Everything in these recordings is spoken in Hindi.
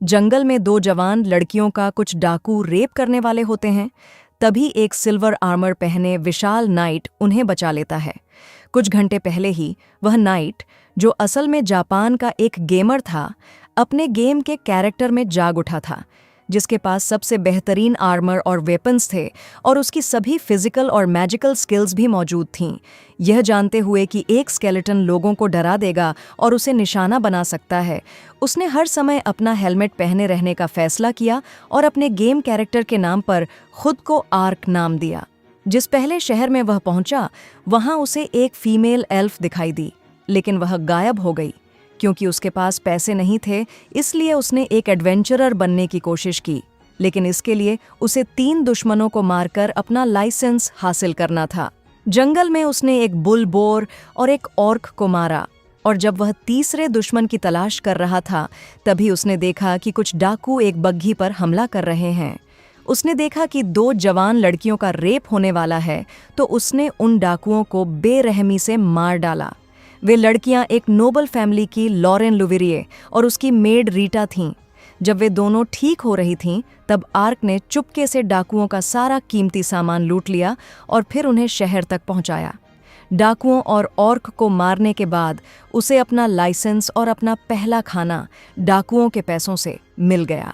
जंगल में दो जवान लड़कियों का कुछ डाकू रेप करने वाले होते हैं। तभी एक सिल्वर आर्मर पहने विशाल नाइट उन्हें बचा लेता है। कुछ घंटे पहले ही वह नाइट, जो असल में जापान का एक गेमर था, अपने गेम के कैरेक्टर में जाग उठा था, जिसके पास सबसे बेहतरीन आर्मर और वेपन्स थे और उसकी सभी फिजिकल और मैजिकल स्किल्स भी मौजूद थीं। यह जानते हुए कि एक स्केलेटन लोगों को डरा देगा और उसे निशाना बना सकता है, उसने हर समय अपना हेलमेट पहने रहने का फैसला किया और अपने गेम कैरेक्टर के नाम पर खुद को आर्क नाम दिया। जिस पहले शहर में वह पहुंचा, वहां उसे एक फीमेल एल्फ दिखाई दी, लेकिन वह गायब हो गई। क्योंकि उसके पास पैसे नहीं थे, इसलिए उसने एक एडवेंचरर बनने की कोशिश की, लेकिन इसके लिए उसे 3 दुश्मनों को मारकर अपना लाइसेंस हासिल करना था। जंगल में उसने एक बुल बोर और एक ऑर्क को मारा, और जब वह तीसरे दुश्मन की तलाश कर रहा था, तभी उसने देखा कि कुछ डाकू एक बग्घी पर हमला कर रहे हैं। उसने देखा कि 2 जवान लड़कियों का रेप होने वाला है, तो उसने उन डाकुओं को बेरहमी से मार डाला। वे लड़कियां एक नोबल फैमिली की लॉरेन लुविरिए और उसकी मेड रीटा थीं। जब वे दोनों ठीक हो रही थीं, तब आर्क ने चुपके से डाकुओं का सारा कीमती सामान लूट लिया और फिर उन्हें शहर तक पहुंचाया। डाकुओं और ऑर्क को मारने के बाद उसे अपना लाइसेंस और अपना पहला खाना डाकुओं के पैसों से मिल गया।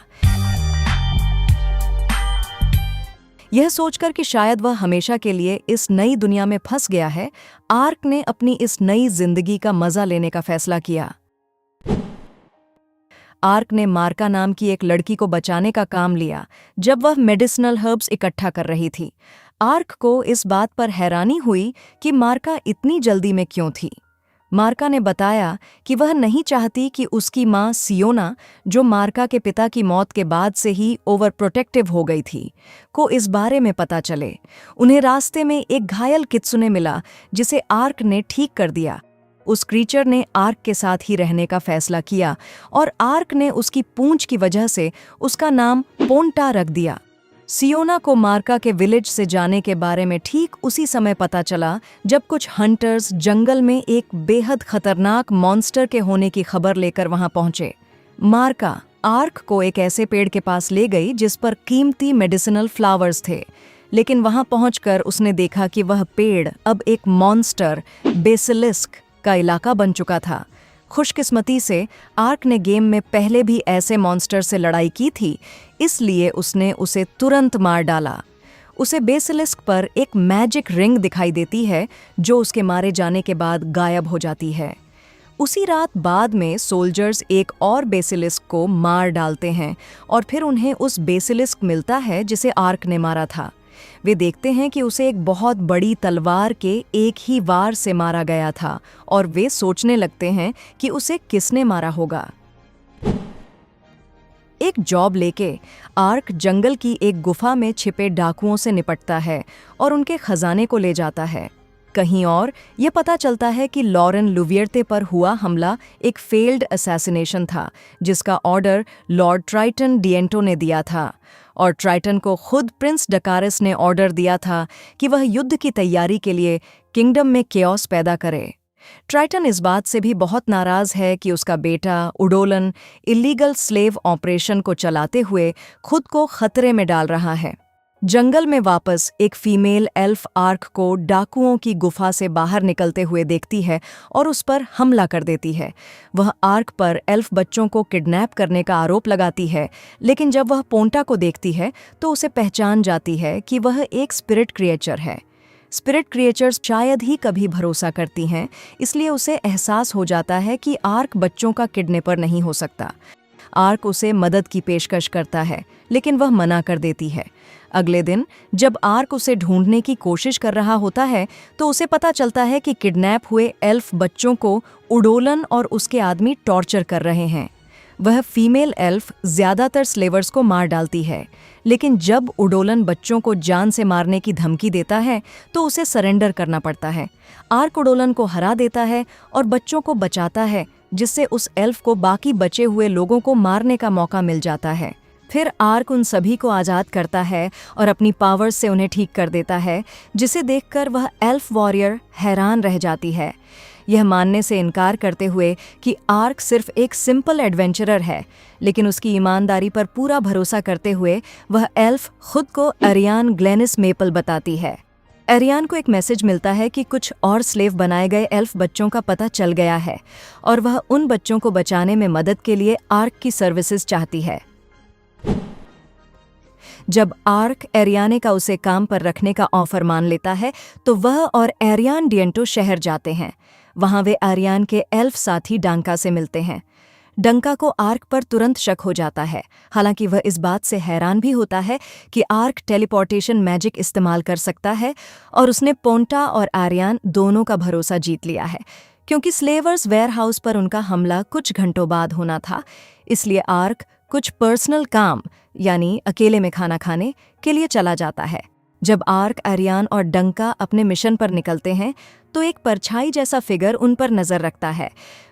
यह सोचकर कि शायद वह हमेशा के लिए इस नई दुनिया में फंस गया है, आर्क ने अपनी इस नई जिंदगी का मजा लेने का फैसला किया। आर्क ने मार्का नाम की एक लड़की को बचाने का काम लिया जब वह मेडिसिनल हर्ब्स इकट्ठा कर रही थी। आर्क को इस बात पर हैरानी हुई कि मार्का इतनी जल्दी में क्यों थी। मार्का ने बताया कि वह नहीं चाहती कि उसकी मां सियोना, जो मार्का के पिता की मौत के बाद से ही ओवर प्रोटेक्टिव हो गई थी, को इस बारे में पता चले। उन्हें रास्ते में एक घायल कित्सुने मिला, जिसे आर्क ने ठीक कर दिया। उस क्रीचर ने आर्क के साथ ही रहने का फैसला किया और आर्क ने उसकी पूंछ की वजह से उसका नाम पोंटा रख दिया। सियोना को मार्का के विलेज से जाने के बारे में ठीक उसी समय पता चला जब कुछ हंटर्स जंगल में एक बेहद खतरनाक मॉन्स्टर के होने की खबर लेकर वहां पहुंचे। मार्का आर्क को एक ऐसे पेड़ के पास ले गई जिस पर कीमती मेडिसिनल फ्लावर्स थे, लेकिन वहां पहुंचकर उसने देखा कि वह पेड़ अब एक मॉन्स्टर बेसिलिस्क का इलाका बन चुका था। खुशकिस्मती से आर्क ने गेम में पहले भी ऐसे मॉन्स्टर से लड़ाई की थी, इसलिए उसने उसे तुरंत मार डाला। उसे बेसिलिस्क पर एक मैजिक रिंग दिखाई देती है, जो उसके मारे जाने के बाद गायब हो जाती है। उसी रात बाद में सोल्जर्स एक और बेसिलिस्क को मार डालते हैं और फिर उन्हें उस बेसिलिस्क मिलता है जिसे आर्क ने मारा था। वे देखते हैं कि उसे एक बहुत बड़ी तलवार के एक ही वार से मारा गया था और वे सोचने लगते हैं कि उसे किसने मारा होगा। एक जॉब लेके आर्क जंगल की एक गुफा में छिपे डाकुओं से निपटता है और उनके खजाने को ले जाता है। कहीं और यह पता चलता है कि लॉरेन लुवियर्ते पर हुआ हमला एक फेल्ड असैसिनेशन था, जिसका ऑर्डर लॉर्ड ट्राइटन डिएंटो ने दिया था, और ट्राइटन को खुद प्रिंस डकारिस ने ऑर्डर दिया था कि वह युद्ध की तैयारी के लिए किंगडम में केओस पैदा करे। ट्राइटन इस बात से भी बहुत नाराज है कि उसका बेटा उडोलन इलीगल स्लेव ऑपरेशन को चलाते हुए खुद को खतरे में डाल रहा है। जंगल में वापस एक फीमेल एल्फ आर्क को डाकुओं की गुफा से बाहर निकलते हुए देखती है और उस पर हमला कर देती है। वह आर्क पर एल्फ बच्चों को किडनैप करने का आरोप लगाती है, लेकिन जब वह पोंटा को देखती है तो उसे पहचान जाती है कि वह एक स्पिरिट क्रिएचर है। स्पिरिट क्रिएचर्स शायद ही कभी भरोसा करती हैं, इसलिए उसे एहसास हो जाता है कि आर्क बच्चों का किडनैपर नहीं हो सकता। आर्क उसे मदद की पेशकश करता है, लेकिन वह मना कर देती है। अगले दिन जब आर्क उसे ढूंढने की कोशिश कर रहा होता है, तो उसे पता चलता है कि किडनैप हुए एल्फ बच्चों को उडोलन और उसके आदमी टॉर्चर कर रहे हैं। वह फीमेल एल्फ ज्यादातर स्लेवर्स को मार डालती है, लेकिन जब उडोलन बच्चों को जान से मारने की धमकी देता है तो उसे सरेंडर करना पड़ता है। आर्क उडोलन को हरा देता है और बच्चों को बचाता है, जिससे उस एल्फ को बाकी बचे हुए लोगों को मारने का मौका मिल जाता है। फिर आर्क उन सभी को आज़ाद करता है और अपनी पावर्स से उन्हें ठीक कर देता है, जिसे देखकर वह एल्फ वॉरियर हैरान रह जाती है। यह मानने से इनकार करते हुए कि आर्क सिर्फ एक सिंपल एडवेंचरर है, लेकिन उसकी ईमानदारी पर पूरा भरोसा करते हुए वह एल्फ खुद को अरियान ग्लेनिस मेपल बताती है। अरियान को एक मैसेज मिलता है कि कुछ और स्लेव बनाए गए एल्फ बच्चों का पता चल गया है और वह उन बच्चों को बचाने में मदद के लिए आर्क की सर्विसेज चाहती है। जब आर्क एरियाने का उसे काम पर रखने का ऑफर मान लेता है तो वह और एरियान डिएंटो शहर जाते हैं। वहां वे एरियान के एल्फ साथी डंका से मिलते हैं। डंका को आर्क पर तुरंत शक हो जाता है, हालांकि वह इस बात से हैरान भी होता है कि आर्क टेलीपोर्टेशन मैजिक इस्तेमाल कर सकता है और उसने पोंटा और एरियान दोनों का भरोसा जीत लिया है। क्योंकि स्लेवर्स वेयरहाउस पर उनका हमला कुछ घंटों बाद होना था, इसलिए आर्क कुछ पर्सनल काम यानी अकेले में खाना खाने के लिए चला जाता है। जब आर्क, एरियान और डंका अपने मिशन पर निकलते हैं तो एक परछाई जैसा फिगर उन पर नजर रखता है।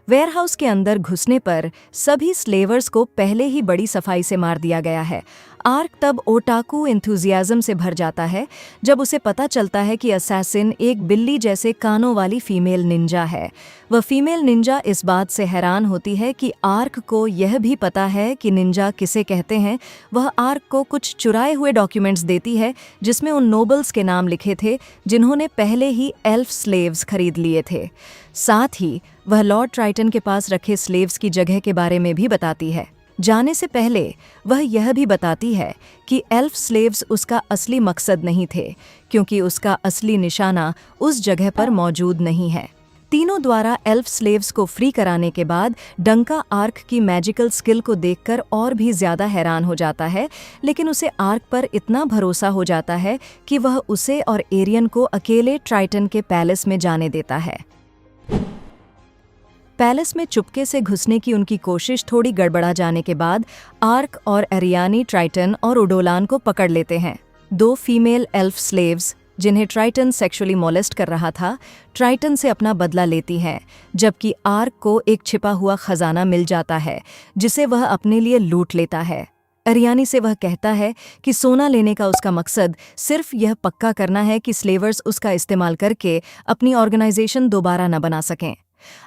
वेयरहाउस के अंदर घुसने पर सभी स्लेवर्स को पहले ही बड़ी सफाई से मार दिया गया है। आर्क तब ओटाकू एंथुजियाज्म से भर जाता है जब उसे पता चलता है कि असैसिन एक बिल्ली जैसे कानों वाली फीमेल निंजा है। वह फीमेल निंजा इस बात से हैरान होती है कि आर्क को यह भी पता है कि निंजा किसे कहते हैं। वह आर्क को कुछ चुराए हुए डॉक्यूमेंट्स देती है जिसमें उन नोबल्स के नाम लिखे थे जिन्होंने पहले ही एल्फ स्लेव्स खरीद लिए थे। साथ ही वह लॉर्ड ट्राइटन के पास रखे स्लेव्स की जगह के बारे में भी बताती है। जाने से पहले वह यह भी बताती है कि एल्फ स्लेव्स उसका असली मकसद नहीं थे, क्योंकि उसका असली निशाना उस जगह पर मौजूद नहीं है। तीनों द्वारा एल्फ स्लेव्स को फ्री कराने के बाद डंका आर्क की मैजिकल स्किल को देखकर और भी ज्यादा हैरान हो जाता है, लेकिन उसे आर्क पर इतना भरोसा हो जाता है कि वह उसे और एरियन को अकेले ट्राइटन के पैलेस में जाने देता है। पैलेस में चुपके से घुसने की उनकी कोशिश थोड़ी गड़बड़ा जाने के बाद आर्क और एरियानी ट्राइटन और उडोलान को पकड़ लेते हैं। दो फीमेल एल्फ स्लेव्स जिन्हें ट्राइटन सेक्सुअली मोलेस्ट कर रहा था, ट्राइटन से अपना बदला लेती हैं, जबकि आर्क को एक छिपा हुआ खजाना मिल जाता है जिसे वह अपने लिए लूट लेता है। अरियानी से वह कहता है कि सोना लेने का उसका मकसद सिर्फ यह पक्का करना है कि स्लेवर्स उसका इस्तेमाल करके अपनी ऑर्गेनाइजेशन दोबारा न बना सकें।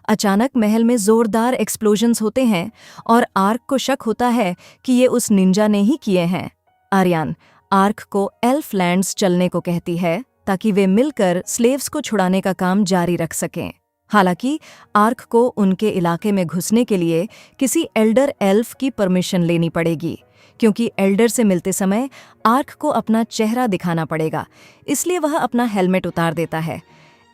अचानक महल में जोरदार एक्सप्लोजन्स होते हैं और आर्क को शक होता है कि ये उस निंजा ने ही किए हैं। आर्यान आर्क को एल्फ लैंड्स चलने को कहती है ताकि वे मिलकर स्लेव्स को छुड़ाने का काम जारी रख सकें। हालांकि आर्क को उनके इलाके में घुसने के लिए किसी एल्डर एल्फ की परमिशन लेनी पड़ेगी, क्योंकि एल्डर से मिलते समय आर्क को अपना चेहरा दिखाना पड़ेगा, इसलिए वह अपना हेलमेट उतार देता है।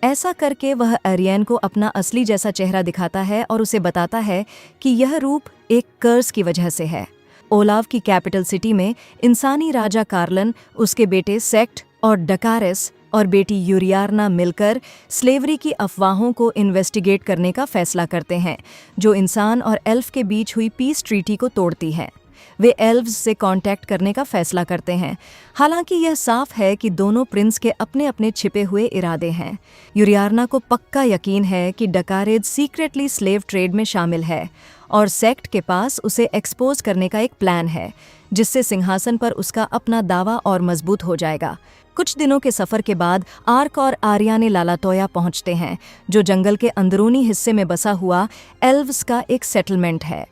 ऐसा करके वह एरियन को अपना असली जैसा चेहरा दिखाता है और उसे बताता है कि यह रूप एक कर्स की वजह से है। ओलाव की कैपिटल सिटी में इंसानी राजा कार्लन, उसके बेटे सेक्ट और डकारेस और बेटी यूरियार्ना मिलकर स्लेवरी की अफवाहों को इन्वेस्टिगेट करने का फैसला करते हैं, जो इंसान और एल्फ के बीच हुई पीस ट्रीटी को तोड़ती है। वे एल्व्स से कांटेक्ट करने का फैसला करते हैं, हालांकि यह साफ है कि दोनों प्रिंस के अपने अपने छिपे हुए इरादे हैं। यूरियार्ना को पक्का यकीन है कि डकारेज सीक्रेटली स्लेव ट्रेड में शामिल है और सेक्ट के पास उसे एक्सपोज करने का एक प्लान है, जिससे सिंहासन पर उसका अपना दावा और मजबूत हो जाएगा। कुछ दिनों के सफर के बाद आर्क और आर्याने लालातोया पहुंचते हैं, जो जंगल के अंदरूनी हिस्से में बसा हुआ एल्व्स का एक सेटलमेंट है।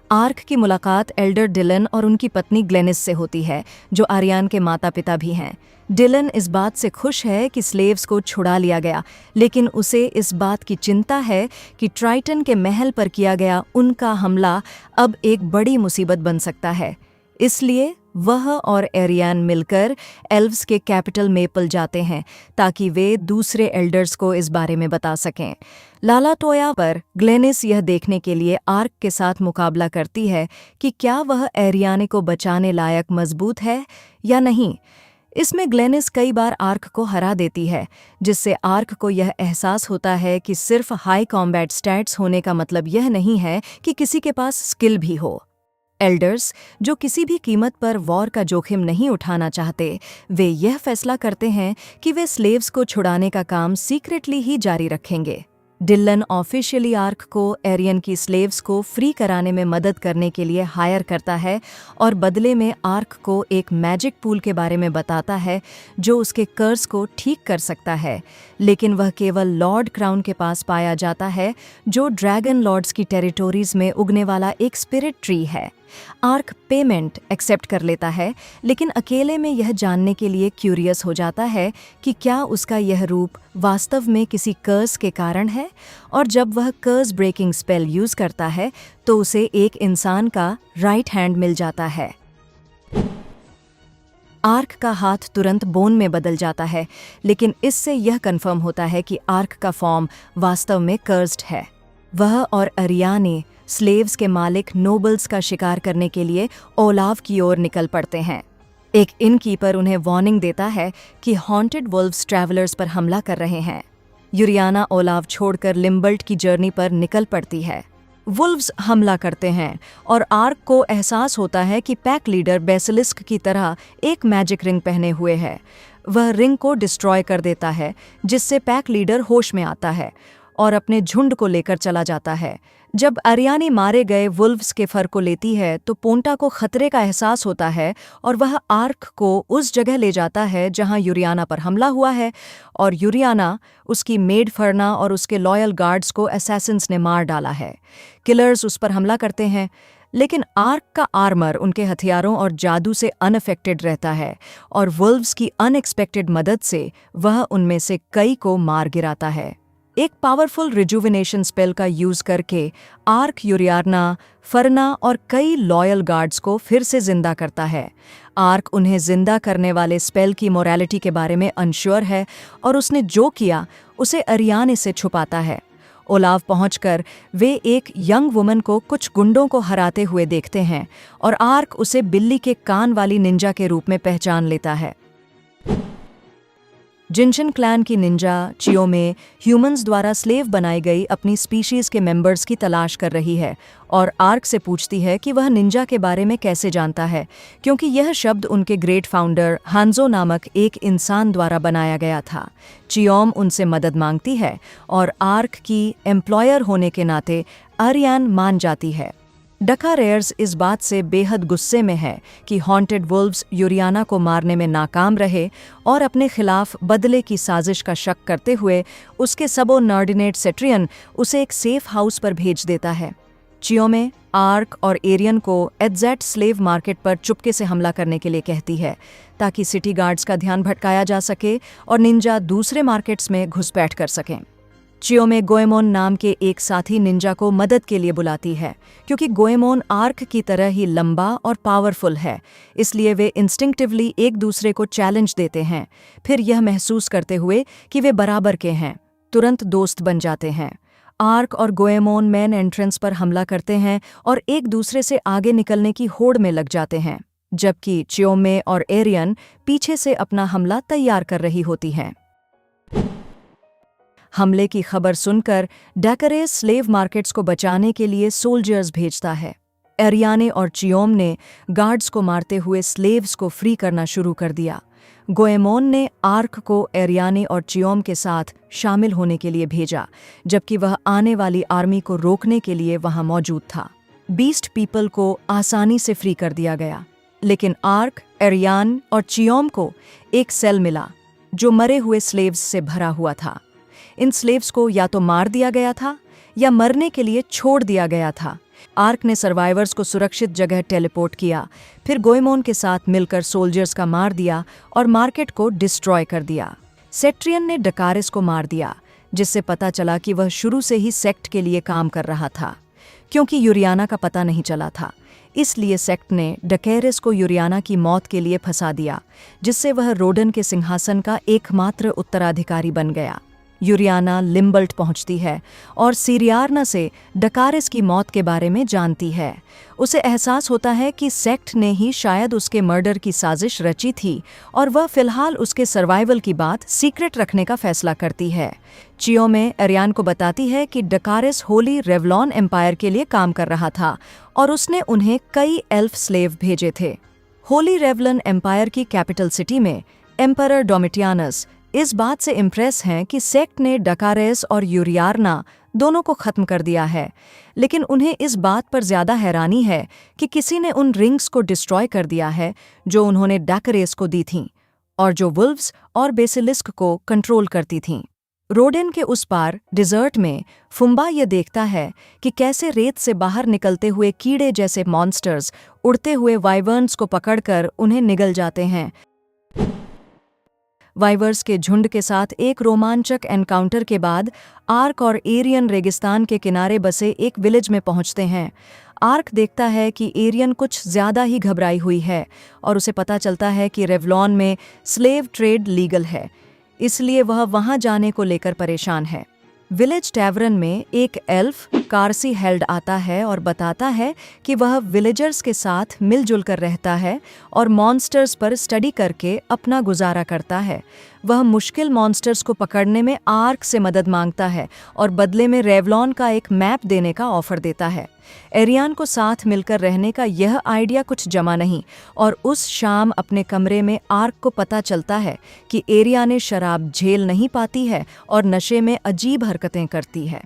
आर्क की मुलाकात एल्डर डिलन और उनकी पत्नी ग्लेनिस से होती है, जो आर्यान के माता पिता भी हैं। डिलन इस बात से खुश है कि स्लेव्स को छुड़ा लिया गया, लेकिन उसे इस बात की चिंता है कि ट्राइटन के महल पर किया गया उनका हमला अब एक बड़ी मुसीबत बन सकता है। इसलिए वह और एरियान मिलकर एल्व्स के कैपिटल मेपल जाते हैं ताकि वे दूसरे एल्डर्स को इस बारे में बता सकें। लालाटोया पर ग्लेनिस यह देखने के लिए आर्क के साथ मुकाबला करती है कि क्या वह एरियाने को बचाने लायक मजबूत है या नहीं। इसमें ग्लेनिस कई बार आर्क को हरा देती है, जिससे आर्क को यह एहसास होता है कि सिर्फ हाई कॉम्बैट स्टैट्स होने का मतलब यह नहीं है कि किसी के पास स्किल भी हो। एल्डर्स, जो किसी भी कीमत पर वॉर का जोखिम नहीं उठाना चाहते, वे यह फैसला करते हैं कि वे स्लेव्स को छुड़ाने का काम सीक्रेटली ही जारी रखेंगे। डिलन ऑफिशियली आर्क को एरियन की स्लेव्स को फ्री कराने में मदद करने के लिए हायर करता है और बदले में आर्क को एक मैजिक पूल के बारे में बताता है जो उसके कर्ज को ठीक कर सकता है, लेकिन वह केवल लॉर्ड क्राउन के पास पाया जाता है जो ड्रैगन लॉर्ड्स की टेरिटोरीज में उगने वाला एक स्पिरिट ट्री है। आर्क पेमेंट एक्सेप्ट कर लेता है, लेकिन अकेले में यह जानने के लिए क्यूरियस हो जाता है कि क्या उसका यह रूप वास्तव में किसी कर्ज के कारण है, और जब वह कर्ज ब्रेकिंग स्पेल यूज करता है तो उसे एक इंसान का राइट हैंड मिल जाता है। आर्क का हाथ तुरंत बोन में बदल जाता है, लेकिन इससे यह कंफर्म होता है कि आर्क का फॉर्म वास्तव में कर्स्ड है। वह और अरियाने स्लेव्स के मालिक नोबल्स का शिकार करने के लिए ओलाव की ओर निकल पड़ते हैं। एक इनकीपर उन्हें वार्निंग देता है कि हॉन्टेड वुल्व्स ट्रैवलर्स पर हमला कर रहे हैं। यूरियाना ओलाव छोड़कर लिम्बल्ट की जर्नी पर निकल पड़ती है। वुल्व्स हमला करते हैं और आर्क को एहसास होता है कि पैक लीडर बेसिलिस्क की तरह एक मैजिक रिंग पहने हुए है। वह रिंग को डिस्ट्रॉय कर देता है, जिससे पैक लीडर होश में आता है और अपने झुंड को लेकर चला जाता है। जब अरियानी मारे गए वुल्व्स के फर को लेती है तो पोंटा को खतरे का एहसास होता है और वह आर्क को उस जगह ले जाता है जहां यूरियाना पर हमला हुआ है, और यूरियाना, उसकी मेड फरना और उसके लॉयल गार्ड्स को असैसिन्स ने मार डाला है। किलर्स उस पर हमला करते हैं, लेकिन आर्क का आर्मर उनके हथियारों और जादू से अनअफेक्टेड रहता है और वुल्व्स की अनएक्सपेक्टेड मदद से वह उनमें से कई को मार गिराता है। एक पावरफुल रिजुविनेशन स्पेल का यूज करके आर्क यूरियाना, फरना और कई लॉयल गार्ड्स को फिर से जिंदा करता है। आर्क उन्हें जिंदा करने वाले स्पेल की मोरालिटी के बारे में अनश्योर है और उसने जो किया उसे अरियाने से छुपाता है। ओलाव पहुंचकर वे एक यंग वुमन को कुछ गुंडों को हराते हुए देखते हैं और आर्क उसे बिल्ली के कान वाली निंजा के रूप में पहचान लेता है। जिनशन क्लैन की निंजा चियोमे ह्यूमंस द्वारा स्लेव बनाई गई अपनी स्पीशीज के मेंबर्स की तलाश कर रही है और आर्क से पूछती है कि वह निंजा के बारे में कैसे जानता है, क्योंकि यह शब्द उनके ग्रेट फाउंडर हांजो नामक एक इंसान द्वारा बनाया गया था। चियोम उनसे मदद मांगती है और आर्क की एम्प्लॉयर होने के नाते अरियान मान जाती है। डका रेयर्स इस बात से बेहद गुस्से में है कि हॉन्टेड वुल्व्स यूरियाना को मारने में नाकाम रहे और अपने खिलाफ बदले की साजिश का शक करते हुए उसके सबोर्डिनेट सेट्रियन उसे एक सेफ हाउस पर भेज देता है। चियोमे आर्क और एरियन को एडजेट स्लेव मार्केट पर चुपके से हमला करने के लिए कहती है ताकि सिटी गार्ड्स का ध्यान भटकाया जा सके और निंजा दूसरे मार्केट्स में घुसपैठ कर सकें। चियोमे गोएमोन नाम के एक साथी निंजा को मदद के लिए बुलाती है, क्योंकि गोएमोन आर्क की तरह ही लंबा और पावरफुल है, इसलिए वे इंस्टिंक्टिवली एक दूसरे को चैलेंज देते हैं। फिर यह महसूस करते हुए कि वे बराबर के हैं, तुरंत दोस्त बन जाते हैं। आर्क और गोएमोन मेन एंट्रेंस पर हमला करते हैं और एक दूसरे से आगे निकलने की होड़ में लग जाते हैं, जबकि चियोमे और एरियन पीछे से अपना हमला तैयार कर रही होती हैं। हमले की खबर सुनकर डैकरेस स्लेव मार्केट्स को बचाने के लिए सोल्जर्स भेजता है। एरियाने और चियोम ने गार्ड्स को मारते हुए स्लेव्स को फ्री करना शुरू कर दिया। गोएमोन ने आर्क को एरियाने और चियोम के साथ शामिल होने के लिए भेजा, जबकि वह आने वाली आर्मी को रोकने के लिए वहां मौजूद था। बीस्ट पीपल को आसानी से फ्री कर दिया गया, लेकिन आर्क, एरियान और चियोम को एक सेल मिला जो मरे हुए स्लेव्स से भरा हुआ था। इन स्लेव्स को या तो मार दिया गया था या मरने के लिए छोड़ दिया गया था। आर्क ने सर्वाइवर्स को सुरक्षित जगह टेलीपोर्ट किया, फिर गोएमोन के साथ मिलकर सोल्जर्स का मार दिया और मार्केट को डिस्ट्रॉय कर दिया। सेट्रियन ने डकारिस को मार दिया, जिससे पता चला कि वह शुरू से ही सेक्ट के लिए काम कर रहा था। क्योंकि यूरियाना का पता नहीं चला था, इसलिए सेक्ट ने डकैरिस को यूरियाना की मौत के लिए फंसा दिया, जिससे वह रोडन के सिंहासन का एकमात्र उत्तराधिकारी बन गया। यूरियाना लिम्बल्ट पहुंचती है और सीरियार्ना से डकारिस की मौत के बारे में जानती है। उसे एहसास होता है कि सेक्ट ने ही शायद उसके मर्डर की साजिश रची थी और वह फिलहाल उसके सर्वाइवल की बात सीक्रेट रखने का फैसला करती है। चियोमे एरियान को बताती है कि डकारिस होली रेवलॉन एम्पायर के लिए काम कर रहा था और उसने उन्हें कई एल्फ स्लेव भेजे थे। होली रेवलन एम्पायर की कैपिटल सिटी में एम्परर डोमिटियानस इस बात से इम्प्रेस हैं कि सेक्ट ने डकारेस और यूरियार्ना दोनों को खत्म कर दिया है, लेकिन उन्हें इस बात पर ज्यादा हैरानी है कि किसी ने उन रिंग्स को डिस्ट्रॉय कर दिया है जो उन्होंने डकारेस को दी थीं और जो वुल्व्स और बेसिलिस्क को कंट्रोल करती थीं। रोडेन के उस पार डिजर्ट में फुम्बा ये देखता है कि कैसे रेत से बाहर निकलते हुए कीड़े जैसे मॉन्स्टर्स उड़ते हुए वाइवर्न्स को पकड़कर उन्हें निगल जाते हैं। वाइवर्स के झुंड के साथ एक रोमांचक एनकाउंटर के बाद आर्क और एरियन रेगिस्तान के किनारे बसे एक विलेज में पहुंचते हैं। आर्क देखता है कि एरियन कुछ ज्यादा ही घबराई हुई है और उसे पता चलता है कि रेवलॉन में स्लेव ट्रेड लीगल है, इसलिए वह वहां जाने को लेकर परेशान है। विलेज टैवरन में एक एल्फ कार्सी हेल्ड आता है और बताता है कि वह विलेजर्स के साथ मिलजुल कर रहता है और मॉन्स्टर्स पर स्टडी करके अपना गुजारा करता है। वह मुश्किल मॉन्स्टर्स को पकड़ने में आर्क से मदद मांगता है और बदले में रेवलॉन का एक मैप देने का ऑफर देता है। एरियान को साथ मिलकर रहने का यह आइडिया कुछ जमा नहीं और उस शाम अपने कमरे में आर्क को पता चलता है कि एरिया ने शराब झेल नहीं पाती है और नशे में अजीब हरकतें करती है।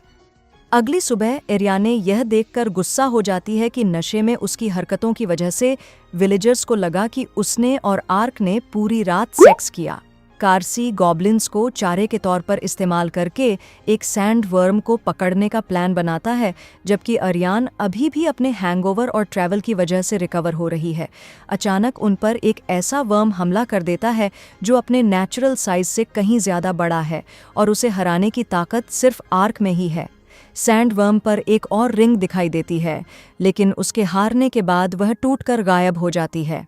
अगली सुबह एरियाने यह देखकर गुस्सा हो जाती है कि नशे में उसकी हरकतों की वजह से विलेजर्स को लगा कि उसने और आर्क ने पूरी रात सेक्स किया। कार्सी गॉब्लिन्स को चारे के तौर पर इस्तेमाल करके एक सैंड वर्म को पकड़ने का प्लान बनाता है, जबकि अरियान अभी भी अपने हैंगओवर और ट्रैवल की वजह से रिकवर हो रही है। अचानक उन पर एक ऐसा वर्म हमला कर देता है जो अपने नेचुरल साइज से कहीं ज्यादा बड़ा है और उसे हराने की ताकत सिर्फ आर्क में ही है। सैंड वर्म पर एक और रिंग दिखाई देती है, लेकिन उसके हारने के बाद वह टूटकर गायब हो जाती है।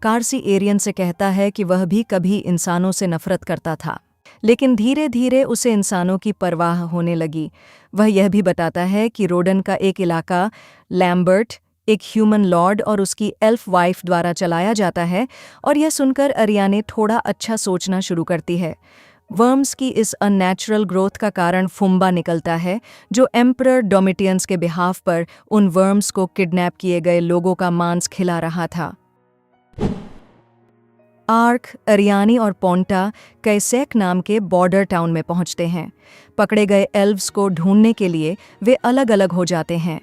कार्सी एरियन से कहता है कि वह भी कभी इंसानों से नफरत करता था, लेकिन धीरे धीरे उसे इंसानों की परवाह होने लगी। वह यह भी बताता है कि रोडन का एक इलाका लैम्बर्ट एक ह्यूमन लॉर्ड और उसकी एल्फ वाइफ द्वारा चलाया जाता है, और यह सुनकर अरियाने थोड़ा अच्छा सोचना शुरू करती है। वर्म्स की इस अननेचुरल ग्रोथ का कारण फुम्बा निकलता है, जो एम्परर डोमिटियंस के बिहाफ पर उन वर्म्स को किडनैप किए गए लोगों का मांस खिला रहा था। आर्क, अरियानी और पोंटा कैसेक नाम के बॉर्डर टाउन में पहुंचते हैं। पकड़े गए एल्व्स को ढूंढने के लिए वे अलग अलग हो जाते हैं।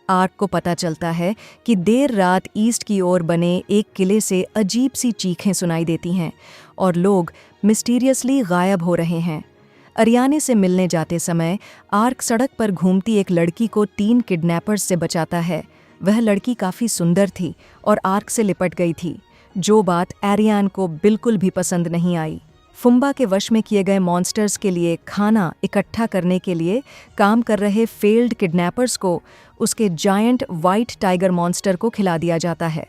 आर्क को पता चलता है कि देर रात ईस्ट की ओर बने एक किले से अजीब सी चीखें सुनाई देती हैं और लोग मिस्टीरियसली गायब हो रहे हैं। अरियाने से मिलने जाते समय आर्क सड़क पर घूमती एक लड़की को 3 किडनैपर्स से बचाता है। वह लड़की काफ़ी सुंदर थी और आर्क से लिपट गई थी, जो बात एरियान को बिल्कुल भी पसंद नहीं आई। फुम्बा के वश में किए गए मॉन्स्टर्स के लिए खाना इकट्ठा करने के लिए काम कर रहे फेल्ड किडनैपर्स को उसके जायंट वाइट टाइगर मॉन्स्टर को खिला दिया जाता है।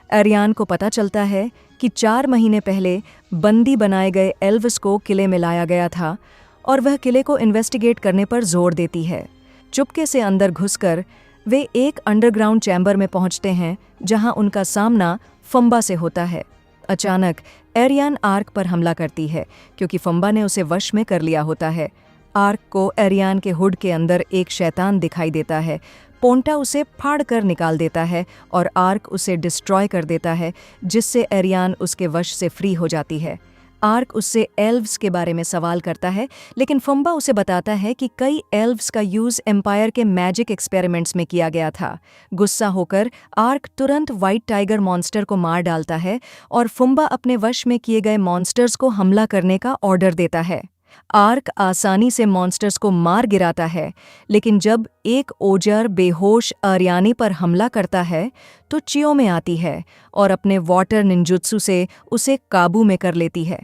एरियान को पता चलता है कि 4 महीने पहले बंदी बनाए गए एल्व्स को किले में लाया गया था और वह किले को इन्वेस्टिगेट करने पर जोर देती है। चुपके से अंदर घुसकर वे एक अंडरग्राउंड चैम्बर में पहुंचते हैं, जहां उनका सामना फुम्बा से होता है। अचानक एरियान आर्क पर हमला करती है, क्योंकि फुम्बा ने उसे वश में कर लिया होता है। आर्क को एरियान के हुड के अंदर एक शैतान दिखाई देता है। पोंटा उसे फाड़ कर निकाल देता है और आर्क उसे डिस्ट्रॉय कर देता है, जिससे एरियान उसके वश से फ्री हो जाती है। आर्क उससे एल्व्स के बारे में सवाल करता है, लेकिन फुम्बा उसे बताता है कि कई एल्व्स का यूज़ एम्पायर के मैजिक एक्सपेरिमेंट्स में किया गया था। गुस्सा होकर आर्क तुरंत वाइट टाइगर मॉन्स्टर को मार डालता है और फुम्बा अपने वश में किए गए मॉन्स्टर्स को हमला करने का ऑर्डर देता है। आर्क आसानी से मॉन्स्टर्स को मार गिराता है, लेकिन जब एक ओजर बेहोश अरियानी पर हमला करता है तो चियोमे आती है और अपने वाटर निंजुत्सु से उसे काबू में कर लेती है।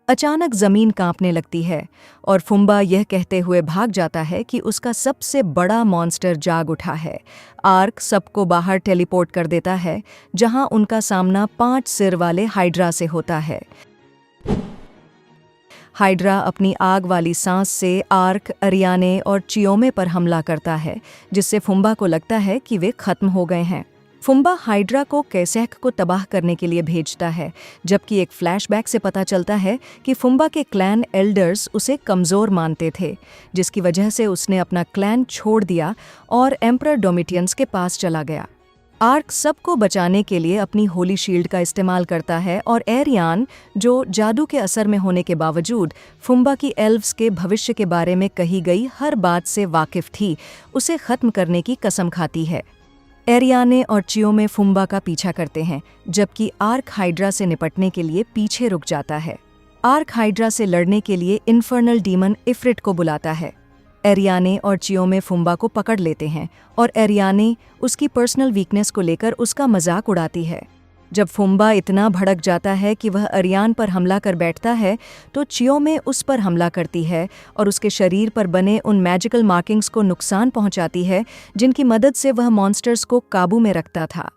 अचानक जमीन कांपने लगती है और फुम्बा यह कहते हुए भाग जाता है कि उसका सबसे बड़ा मॉन्स्टर जाग उठा है। आर्क सबको बाहर टेलीपोर्ट कर देता है, जहां उनका सामना 5 सिर वाले हाइड्रा से होता है। हाइड्रा अपनी आग वाली सांस से आर्क, अरियाने और चियोमे पर हमला करता है, जिससे फुम्बा को लगता है कि वे खत्म हो गए हैं। फुम्बा हाइड्रा को कैसेक को तबाह करने के लिए भेजता है, जबकि एक फ्लैशबैक से पता चलता है कि फुम्बा के क्लैन एल्डर्स उसे कमज़ोर मानते थे, जिसकी वजह से उसने अपना क्लैन छोड़ दिया और एम्परर डोमिटियंस के पास चला गया। आर्क सबको बचाने के लिए अपनी होली शील्ड का इस्तेमाल करता है और एरियान, जो जादू के असर में होने के बावजूद फुम्बा की एल्व्स के भविष्य के बारे में कही गई हर बात से वाकिफ थी, उसे खत्म करने की कसम खाती है। एरियाने और चियोमे फुम्बा का पीछा करते हैं, जबकि आर्क हाइड्रा से निपटने के लिए पीछे रुक जाता है। आर्क हाइड्रा से लड़ने के लिए इन्फर्नल डीमन इफ्रिट को बुलाता है। एरियाने और चियोमे फुम्बा को पकड़ लेते हैं और एरियाने उसकी पर्सनल वीकनेस को लेकर उसका मजाक उड़ाती है। जब फुम्बा इतना भड़क जाता है कि वह एरियान पर हमला कर बैठता है, तो चियोमे उस पर हमला करती है और उसके शरीर पर बने उन मैजिकल मार्किंग्स को नुकसान पहुंचाती है जिनकी मदद से वह मॉन्स्टर्स को काबू में रखता था।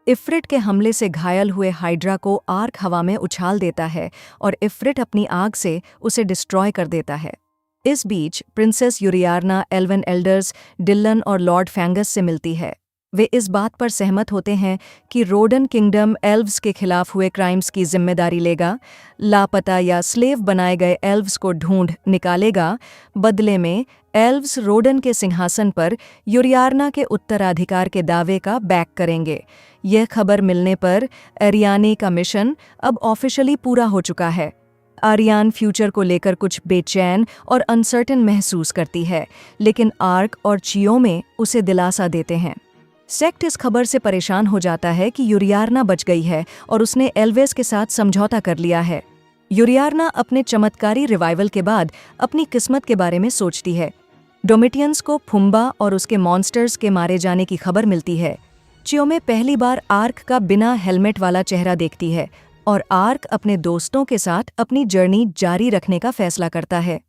इफ्रिट के हमले से घायल हुए हाइड्रा को आर्क हवा में उछाल देता है और इफ्रिट अपनी आग से उसे डिस्ट्रॉय कर देता है। इस बीच प्रिंसेस यूरियार्ना एल्वन एल्डर्स डिल्लन और लॉर्ड फैंगस से मिलती है। वे इस बात पर सहमत होते हैं कि रोडन किंगडम एल्व्स के खिलाफ हुए क्राइम्स की जिम्मेदारी लेगा, लापता या स्लेव बनाए गए एल्व्स को ढूंढ निकालेगा। बदले में एल्व्स रोडन के सिंहासन पर यूरियार्ना के उत्तराधिकार के दावे का बैक करेंगे। यह खबर मिलने पर एरियाने का मिशन अब ऑफिशियली पूरा हो चुका है। आरियान फ्यूचर को लेकर कुछ बेचैन और अनसर्टेन महसूस करती है, लेकिन आर्क और चियोमे उसे दिलासा देते हैं। सेक्ट इस खबर से परेशान हो जाता है कि यूरियार्ना बच गई है और उसने एल्वेस के साथ समझौता कर लिया है। यूरियार्ना अपने चमत्कारी रिवाइवल के बाद अपनी किस्मत के बारे में सोचती है। डोमिटियंस को फुम्बा और उसके मॉन्स्टर्स के मारे जाने की खबर मिलती है। चियोमे पहली बार आर्क का बिना हेलमेट वाला चेहरा देखती है और आर्क अपने दोस्तों के साथ अपनी जर्नी जारी रखने का फैसला करता है।